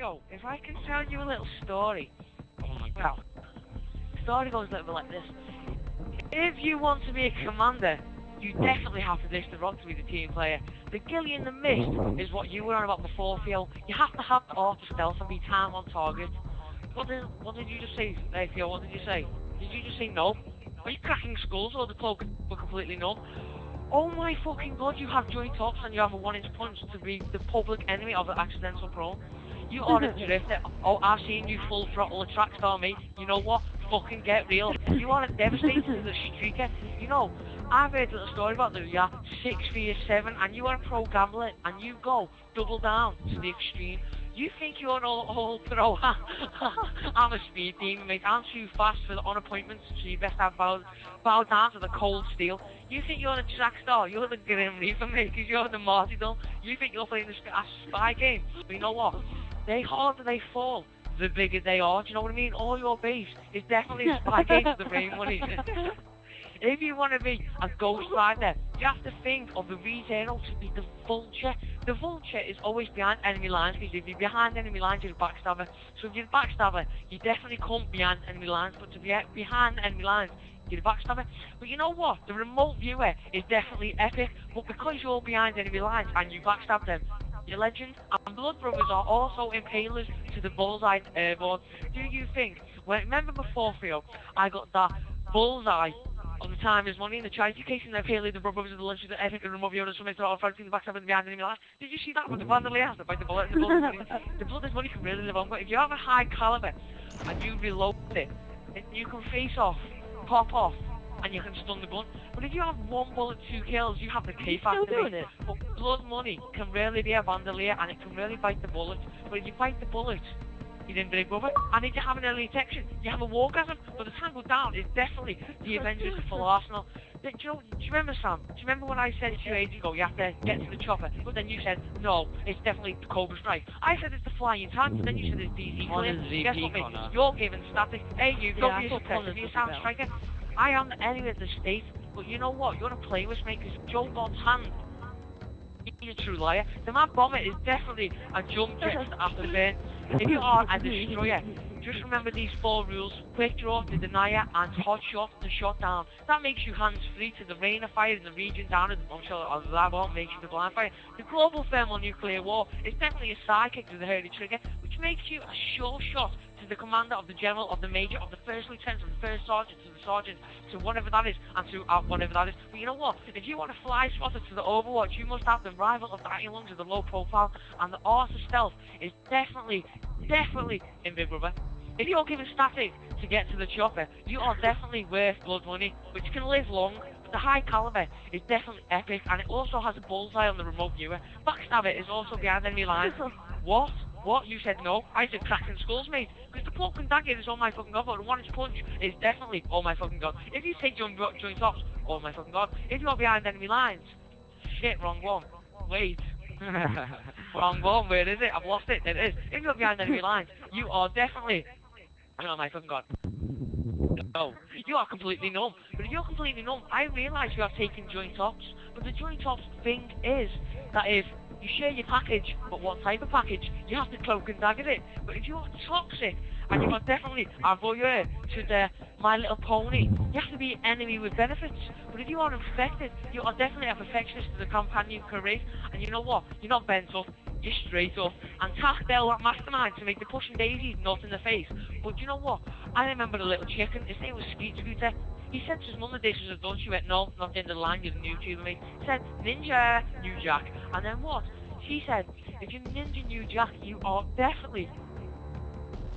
Theo, if I can tell you a little story. Oh my god. Well, the story goes a little bit like this. If you want to be a commander, you definitely have to dish the rock to be the team player. The Gilly in the Mist is what you were on about before, Theo. You have to have the art of stealth and be time on target. What did you just say, Theo? What did you say? Did you just say no? Are you cracking skulls or the cloak were completely numb? Oh my fucking god, you have joint tops and you have a 1-inch punch to be the public enemy of the accidental prone. You are a drifter. Oh, I've seen you full throttle a track star, mate. You know what? Fucking get real. You are a devastator to the streaker. You know, I've heard a little story about you. You're 6 vs 7 and you are a pro gambler and you go double down to the extreme. You think you're an all pro? I'm a speed demon, mate. I'm too fast for on appointments, so you best have bow down to the cold steel. You think you're a track star? You're the Grim Reaper, mate, because you're the martyrdom. You think you're playing the spy game? But you know what? The harder they fall, the bigger they are. Do you know what I mean? All your base is definitely a spy game for the brain money. If you want to be a ghost rider, you have to think of the ReZero to be the Vulture. The Vulture is always behind enemy lines, because if you're behind enemy lines, you're a backstabber. So if you're a backstabber, you definitely come behind enemy lines, but to be behind enemy lines, you're a backstabber. But you know what? The remote viewer is definitely epic, but because you're behind enemy lines and you backstab them, you're legend. And Blood Brothers are also impalers to the bullseye airborne. Do you think, remember before, Theo, I got that bullseye on the time is money in the charity case and they're paying the brothers of the lunch with the epic and remote viewers from the fighting the backstab and behind enemy line. Did you see that with the Vandalier to fight the bullet and the blood money? The blood is money can really live on, but if you have a high caliber and you reload it, you can face off, pop off, and you can stun the gun. But if you have 1 bullet, 2 kills, you have the K factor. But blood money can really be a Vandalier and it can really bite the bullet. But if you bite the bullet, you didn't Big Brother. And if you have an early detection, you have a Wargasm. But the Tango Down is definitely the Avengers of full arsenal. Do you remember, Sam? Do you remember when I said to you ages ago, you have to get to the chopper? But then you said, no, it's definitely the Cobra Strike. I said it's the Flying Tank, but then you said it's DZ Clear. Guess what, mate? You're giving static. Hey, you, don't be a supporter, be a Sound Striker. I am the enemy of the state, but you know what? You're a playlist, mate, because Joe God's hand, he's a true liar. The Mad Bomber is definitely a jump jet after burn. If you are a destroyer, just remember these 4 rules: quick draw, the denier, and hot shot, the shot down. That makes you hands free to the rain of fire in the region down at the bombshell, or that won't make you the blind fire. The global thermonuclear war is definitely a sidekick to the hurdy trigger, which makes you a sure shot to the commander, of the general, of the major, of the first lieutenant, of the first sergeant, to the sergeant, to whatever that is, and to whatever that is. But you know what? If you want to fly spotter to the Overwatch, you must have the rival of the Iron Lungs with the low profile, and the art of stealth is definitely in Big Brother. If you're given static to get to the chopper, you are definitely worth blood money, which can live long. But the high caliber is definitely epic, and it also has a bullseye on the remote viewer. Backstabber is also behind enemy lines. What? What? You said no? I said cracking skulls, mate. Because the cloak and dagger is oh my fucking god, but the 1-inch punch is definitely oh my fucking god. If you take joint tops, oh my fucking god. If you're behind enemy lines, shit, wrong one. Wait. Wrong one, where is it? I've lost it. There it is. If you're behind enemy lines, you are definitely oh my fucking god. No, you are completely numb. But if you're completely numb, I realise you are taking joint tops. But the joint tops thing is that if you share your package, but what type of package? You have to cloak and dagger it. But if you're toxic, and you are definitely a voyeur to the My Little Pony, you have to be an enemy with benefits. But if you are infected, you are definitely a perfectionist to the companion career. And you know what? You're not bent up, you're straight up. And Tachdale, that mastermind, to make the pushing daisies not in the face. But you know what? I remember the little chicken, his name was Skeet Scooter. He said to his mum the dishes are done. She went, no, not the end of the line, you're the YouTuber, mate. He said, Ninja, New Jack. And then what? She said, if you're Ninja New Jack, you are definitely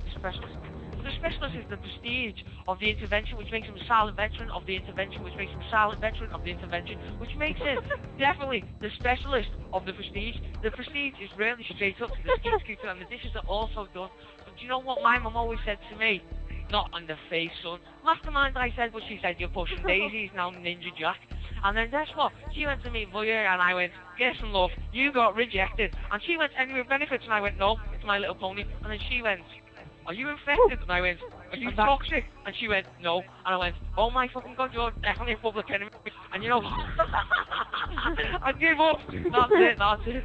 a specialist. The specialist is the prestige of the intervention, which makes him a silent veteran of the intervention, which makes him a silent veteran of the intervention, which makes him definitely the specialist of the prestige. The prestige is really straight up to the Skeet Scooter, and the dishes are also done. But do you know what my mum always said to me? Not on the face, son. Mastermind, I said, but she said, you're pushing daisies now, Ninja Jack. And then guess what? She went to meet Voyeur, and I went, get some love. You got rejected. And she went, enemy with benefits, and I went, no, it's My Little Pony. And then she went, are you infected? And I went, are you toxic? And she went, no. And I went, oh my fucking god, you're definitely a public enemy. And you know what? I gave up. That's it.